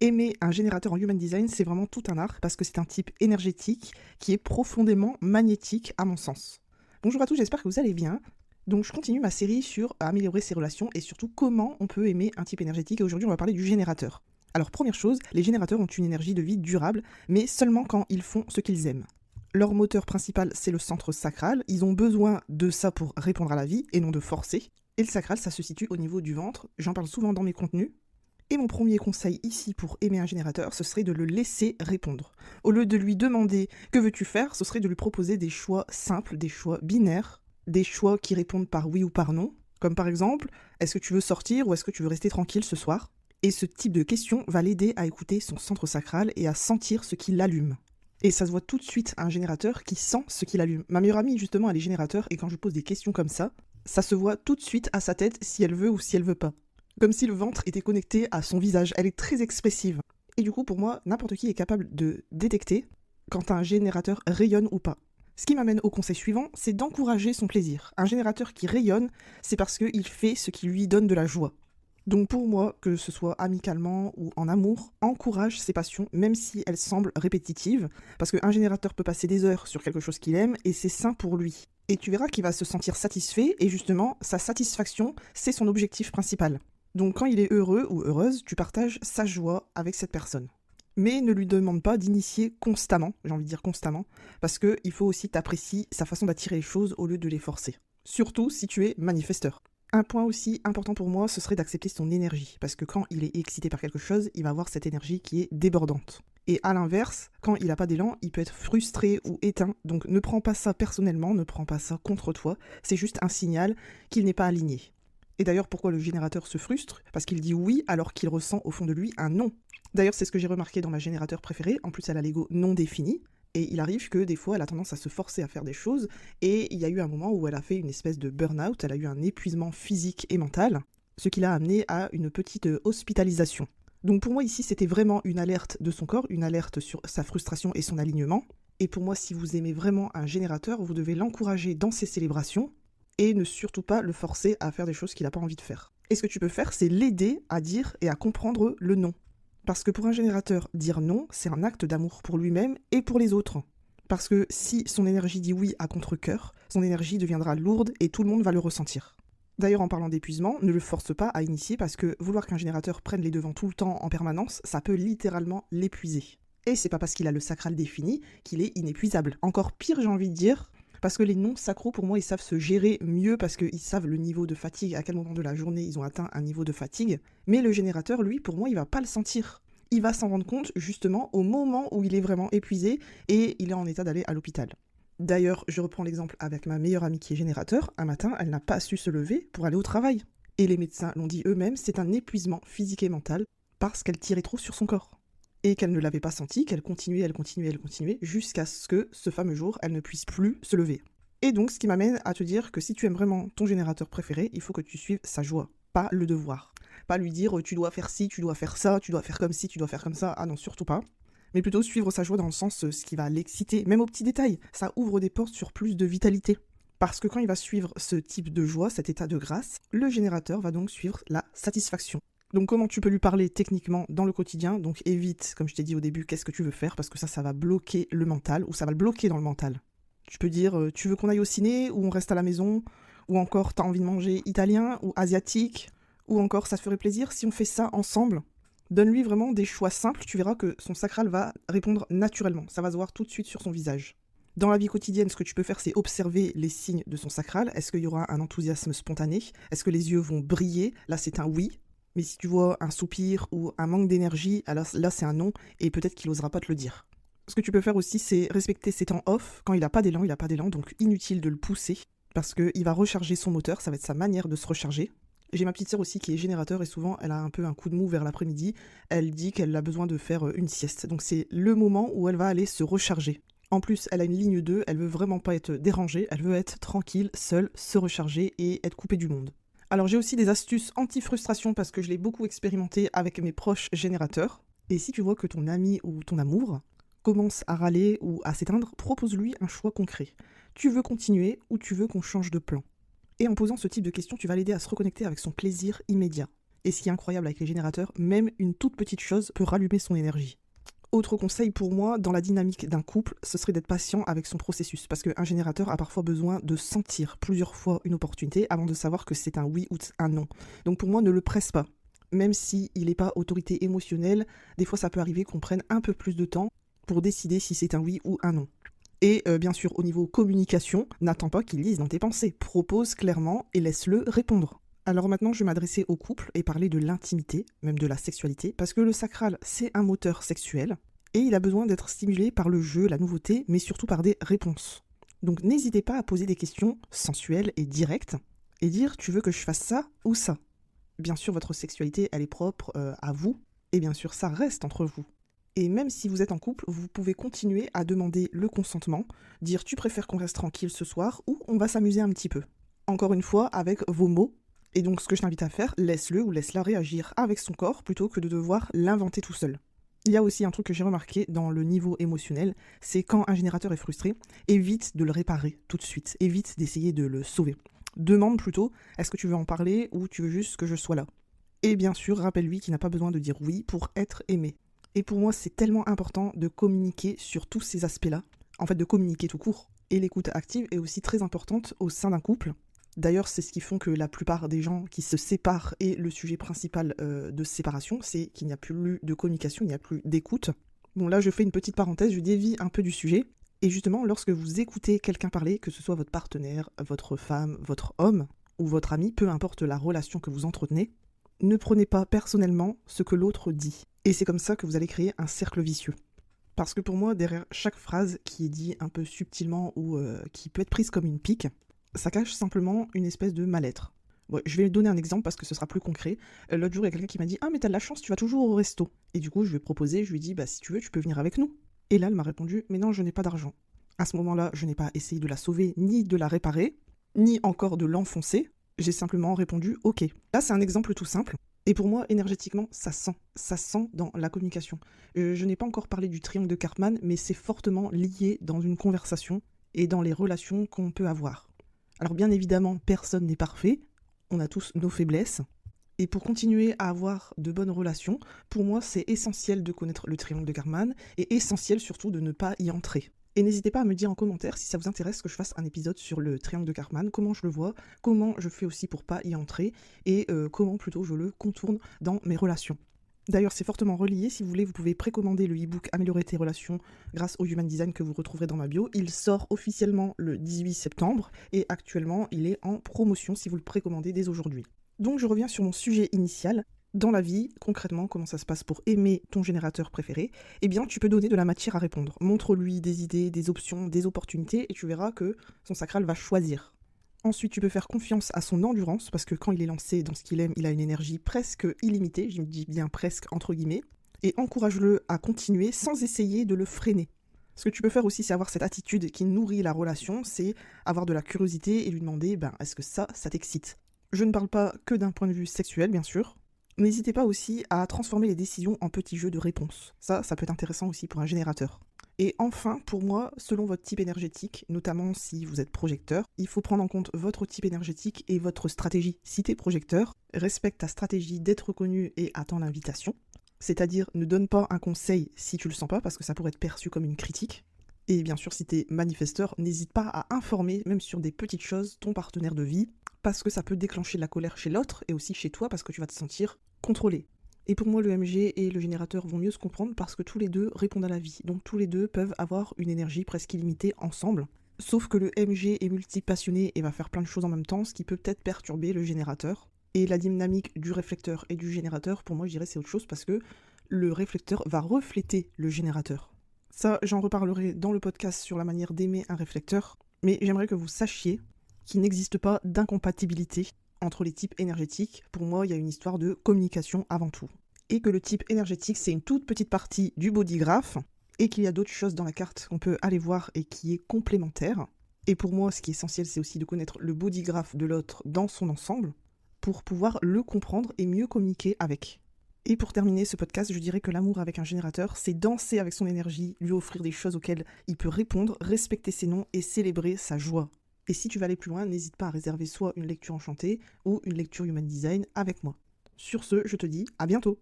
Aimer un générateur en human design, c'est vraiment tout un art parce que c'est un type énergétique qui est profondément magnétique à mon sens. Bonjour à tous, j'espère que vous allez bien. Donc je continue ma série sur améliorer ses relations et surtout comment on peut aimer un type énergétique et aujourd'hui on va parler du générateur. Alors première chose, les générateurs ont une énergie de vie durable mais seulement quand ils font ce qu'ils aiment. Leur moteur principal c'est le centre sacral, ils ont besoin de ça pour répondre à la vie et non de forcer. Et le sacral ça se situe au niveau du ventre, j'en parle souvent dans mes contenus. Et mon premier conseil ici pour aimer un générateur, ce serait de le laisser répondre. Au lieu de lui demander « que veux-tu faire ?», ce serait de lui proposer des choix simples, des choix binaires, des choix qui répondent par oui ou par non, comme par exemple « est-ce que tu veux sortir ou est-ce que tu veux rester tranquille ce soir ?» Et ce type de question va l'aider à écouter son centre sacral et à sentir ce qui l'allume. Et ça se voit tout de suite à un générateur qui sent ce qui l'allume. Ma meilleure amie justement elle est générateur et quand je pose des questions comme ça se voit tout de suite à sa tête si elle veut ou si elle veut pas. Comme si le ventre était connecté à son visage, elle est très expressive. Et du coup, pour moi, n'importe qui est capable de détecter quand un générateur rayonne ou pas. Ce qui m'amène au conseil suivant, c'est d'encourager son plaisir. Un générateur qui rayonne, c'est parce qu'il fait ce qui lui donne de la joie. Donc pour moi, que ce soit amicalement ou en amour, encourage ses passions, même si elles semblent répétitives, parce qu'un générateur peut passer des heures sur quelque chose qu'il aime et c'est sain pour lui. Et tu verras qu'il va se sentir satisfait et justement, sa satisfaction, c'est son objectif principal. Donc quand il est heureux ou heureuse, tu partages sa joie avec cette personne. Mais ne lui demande pas d'initier constamment, j'ai envie de dire constamment, parce qu'il faut aussi t'apprécier sa façon d'attirer les choses au lieu de les forcer. Surtout si tu es manifesteur. Un point aussi important pour moi, ce serait d'accepter son énergie, parce que quand il est excité par quelque chose, il va avoir cette énergie qui est débordante. Et à l'inverse, quand il n'a pas d'élan, il peut être frustré ou éteint, donc ne prends pas ça personnellement, ne prends pas ça contre toi, c'est juste un signal qu'il n'est pas aligné. Et d'ailleurs, pourquoi le générateur se frustre ? Parce qu'il dit oui alors qu'il ressent au fond de lui un non. D'ailleurs, c'est ce que j'ai remarqué dans ma générateur préférée. En plus, elle a l'ego non défini. Et il arrive que des fois, elle a tendance à se forcer à faire des choses. Et il y a eu un moment où elle a fait une espèce de burn-out. Elle a eu un épuisement physique et mental. Ce qui l'a amené à une petite hospitalisation. Donc pour moi, ici, c'était vraiment une alerte de son corps, une alerte sur sa frustration et son alignement. Et pour moi, si vous aimez vraiment un générateur, vous devez l'encourager dans ses célébrations. Et ne surtout pas le forcer à faire des choses qu'il n'a pas envie de faire. Et ce que tu peux faire, c'est l'aider à dire et à comprendre le non. Parce que pour un générateur, dire non, c'est un acte d'amour pour lui-même et pour les autres. Parce que si son énergie dit oui à contre-cœur, son énergie deviendra lourde et tout le monde va le ressentir. D'ailleurs, en parlant d'épuisement, ne le force pas à initier parce que vouloir qu'un générateur prenne les devants tout le temps en permanence, ça peut littéralement l'épuiser. Et c'est pas parce qu'il a le sacral défini qu'il est inépuisable. Encore pire, j'ai envie de dire, parce que les non-sacros, pour moi, ils savent se gérer mieux parce qu'ils savent le niveau de fatigue, à quel moment de la journée ils ont atteint un niveau de fatigue. Mais le générateur, lui, pour moi, il va pas le sentir. Il va s'en rendre compte, justement, au moment où il est vraiment épuisé et il est en état d'aller à l'hôpital. D'ailleurs, je reprends l'exemple avec ma meilleure amie qui est générateur. Un matin, elle n'a pas su se lever pour aller au travail. Et les médecins l'ont dit eux-mêmes, c'est un épuisement physique et mental parce qu'elle tirait trop sur son corps. Et qu'elle ne l'avait pas senti, qu'elle continuait, jusqu'à ce que, ce fameux jour, elle ne puisse plus se lever. Et donc, ce qui m'amène à te dire que si tu aimes vraiment ton générateur préféré, il faut que tu suives sa joie, pas le devoir. Pas lui dire tu dois faire ci, tu dois faire ça, tu dois faire comme ci, tu dois faire comme ça, ah non, surtout pas. Mais plutôt suivre sa joie dans le sens ce qui va l'exciter, même aux petits détails. Ça ouvre des portes sur plus de vitalité. Parce que quand il va suivre ce type de joie, cet état de grâce, le générateur va donc suivre la satisfaction. Donc comment tu peux lui parler techniquement dans le quotidien ? Donc évite, comme je t'ai dit au début, qu'est-ce que tu veux faire ? Parce que ça va bloquer le mental, ou ça va le bloquer dans le mental. Tu peux dire, tu veux qu'on aille au ciné, ou on reste à la maison ? Ou encore, t'as envie de manger italien, ou asiatique ? Ou encore, ça te ferait plaisir si on fait ça ensemble ? Donne-lui vraiment des choix simples, tu verras que son sacral va répondre naturellement. Ça va se voir tout de suite sur son visage. Dans la vie quotidienne, ce que tu peux faire, c'est observer les signes de son sacral. Est-ce qu'il y aura un enthousiasme spontané ? Est-ce que les yeux vont briller ? Là, c'est un oui. Mais si tu vois un soupir ou un manque d'énergie, alors là c'est un non, et peut-être qu'il n'osera pas te le dire. Ce que tu peux faire aussi, c'est respecter ses temps off. Quand il n'a pas d'élan, donc inutile de le pousser, parce qu'il va recharger son moteur, ça va être sa manière de se recharger. J'ai ma petite sœur aussi qui est générateur, et souvent elle a un peu un coup de mou vers l'après-midi, elle dit qu'elle a besoin de faire une sieste. Donc c'est le moment où elle va aller se recharger. En plus, elle a une ligne 2, elle veut vraiment pas être dérangée, elle veut être tranquille, seule, se recharger et être coupée du monde. Alors j'ai aussi des astuces anti-frustration parce que je l'ai beaucoup expérimenté avec mes proches générateurs. Et si tu vois que ton ami ou ton amour commence à râler ou à s'éteindre, propose-lui un choix concret. Tu veux continuer ou tu veux qu'on change de plan ? Et en posant ce type de questions, tu vas l'aider à se reconnecter avec son plaisir immédiat. Et ce qui est incroyable avec les générateurs, même une toute petite chose peut rallumer son énergie. Autre conseil pour moi, dans la dynamique d'un couple, ce serait d'être patient avec son processus. Parce qu'un générateur a parfois besoin de sentir plusieurs fois une opportunité avant de savoir que c'est un oui ou un non. Donc pour moi, ne le presse pas. Même s'il n'est pas autorité émotionnelle, des fois ça peut arriver qu'on prenne un peu plus de temps pour décider si c'est un oui ou un non. Et bien sûr, au niveau communication, n'attends pas qu'il lise dans tes pensées. Propose clairement et laisse-le répondre. Alors maintenant, je vais m'adresser au couple et parler de l'intimité, même de la sexualité, parce que le sacral, c'est un moteur sexuel, et il a besoin d'être stimulé par le jeu, la nouveauté, mais surtout par des réponses. Donc n'hésitez pas à poser des questions sensuelles et directes, et dire « tu veux que je fasse ça ou ça ?» Bien sûr, votre sexualité, elle est propre à vous, et bien sûr, ça reste entre vous. Et même si vous êtes en couple, vous pouvez continuer à demander le consentement, dire « tu préfères qu'on reste tranquille ce soir » ou « on va s'amuser un petit peu ». Encore une fois, avec vos mots. Et donc, ce que je t'invite à faire, laisse-le ou laisse-la réagir avec son corps plutôt que de devoir l'inventer tout seul. Il y a aussi un truc que j'ai remarqué dans le niveau émotionnel, c'est quand un générateur est frustré, évite de le réparer tout de suite, évite d'essayer de le sauver. Demande plutôt, est-ce que tu veux en parler ou tu veux juste que je sois là ? Et bien sûr, rappelle-lui qu'il n'a pas besoin de dire oui pour être aimé. Et pour moi, c'est tellement important de communiquer sur tous ces aspects-là, en fait de communiquer tout court. Et l'écoute active est aussi très importante au sein d'un couple. D'ailleurs, c'est ce qui fait que la plupart des gens qui se séparent et le sujet principal de séparation, c'est qu'il n'y a plus de communication, il n'y a plus d'écoute. Bon, là, je fais une petite parenthèse, je dévie un peu du sujet. Et justement, lorsque vous écoutez quelqu'un parler, que ce soit votre partenaire, votre femme, votre homme ou votre ami, peu importe la relation que vous entretenez, ne prenez pas personnellement ce que l'autre dit. Et c'est comme ça que vous allez créer un cercle vicieux. Parce que pour moi, derrière chaque phrase qui est dit un peu subtilement ou qui peut être prise comme une pique, ça cache simplement une espèce de mal-être. Bon, je vais donner un exemple parce que ce sera plus concret. L'autre jour, il y a quelqu'un qui m'a dit « Ah, mais t'as de la chance, tu vas toujours au resto. » Et du coup, je lui ai proposé, je lui ai dit « Bah, si tu veux, tu peux venir avec nous. » Et là, elle m'a répondu « Mais non, je n'ai pas d'argent. » À ce moment-là, je n'ai pas essayé de la sauver, ni de la réparer, ni encore de l'enfoncer. J'ai simplement répondu « Ok. » Là, c'est un exemple tout simple. Et pour moi, énergétiquement, ça sent dans la communication. Je n'ai pas encore parlé du triangle de Karpman, mais c'est fortement lié dans une conversation et dans les relations qu'on peut avoir. Alors bien évidemment, personne n'est parfait, on a tous nos faiblesses, et pour continuer à avoir de bonnes relations, pour moi c'est essentiel de connaître le triangle de Karpman, et essentiel surtout de ne pas y entrer. Et n'hésitez pas à me dire en commentaire si ça vous intéresse que je fasse un épisode sur le triangle de Karpman, comment je le vois, comment je fais aussi pour pas y entrer, et comment plutôt je le contourne dans mes relations. D'ailleurs, c'est fortement relié. Si vous voulez, vous pouvez précommander le e-book Améliorer tes relations grâce au Human Design que vous retrouverez dans ma bio. Il sort officiellement le 18 septembre et actuellement, il est en promotion si vous le précommandez dès aujourd'hui. Donc, je reviens sur mon sujet initial. Dans la vie, concrètement, comment ça se passe pour aimer ton générateur préféré ? Eh bien, tu peux donner de la matière à répondre. Montre-lui des idées, des options, des opportunités et tu verras que son sacral va choisir. Ensuite, tu peux faire confiance à son endurance, parce que quand il est lancé dans ce qu'il aime, il a une énergie presque illimitée, je me dis bien presque entre guillemets, et encourage-le à continuer sans essayer de le freiner. Ce que tu peux faire aussi, c'est avoir cette attitude qui nourrit la relation, c'est avoir de la curiosité et lui demander « est-ce que ça t'excite ?» Je ne parle pas que d'un point de vue sexuel, bien sûr. N'hésitez pas aussi à transformer les décisions en petits jeux de réponse. Ça peut être intéressant aussi pour un générateur. Et enfin, pour moi, selon votre type énergétique, notamment si vous êtes projecteur, il faut prendre en compte votre type énergétique et votre stratégie. Si t'es projecteur, respecte ta stratégie d'être reconnu et attends l'invitation. C'est-à-dire, ne donne pas un conseil si tu le sens pas, parce que ça pourrait être perçu comme une critique. Et bien sûr, si t'es manifesteur, n'hésite pas à informer, même sur des petites choses, ton partenaire de vie, parce que ça peut déclencher de la colère chez l'autre et aussi chez toi, parce que tu vas te sentir contrôlé. Et pour moi, le MG et le générateur vont mieux se comprendre parce que tous les deux répondent à la vie. Donc tous les deux peuvent avoir une énergie presque illimitée ensemble. Sauf que le MG est multipassionné et va faire plein de choses en même temps, ce qui peut peut-être perturber le générateur. Et la dynamique du réflecteur et du générateur, pour moi, je dirais c'est autre chose parce que le réflecteur va refléter le générateur. Ça, j'en reparlerai dans le podcast sur la manière d'aimer un réflecteur. Mais j'aimerais que vous sachiez qu'il n'existe pas d'incompatibilité entre les types énergétiques. Pour moi, il y a une histoire de communication avant tout. Et que le type énergétique, c'est une toute petite partie du bodygraph, et qu'il y a d'autres choses dans la carte qu'on peut aller voir et qui est complémentaire. Et pour moi, ce qui est essentiel, c'est aussi de connaître le bodygraph de l'autre dans son ensemble, pour pouvoir le comprendre et mieux communiquer avec. Et pour terminer ce podcast, je dirais que l'amour avec un générateur, c'est danser avec son énergie, lui offrir des choses auxquelles il peut répondre, respecter ses noms et célébrer sa joie. Et si tu veux aller plus loin, n'hésite pas à réserver soit une lecture enchantée ou une lecture Human Design avec moi. Sur ce, je te dis à bientôt.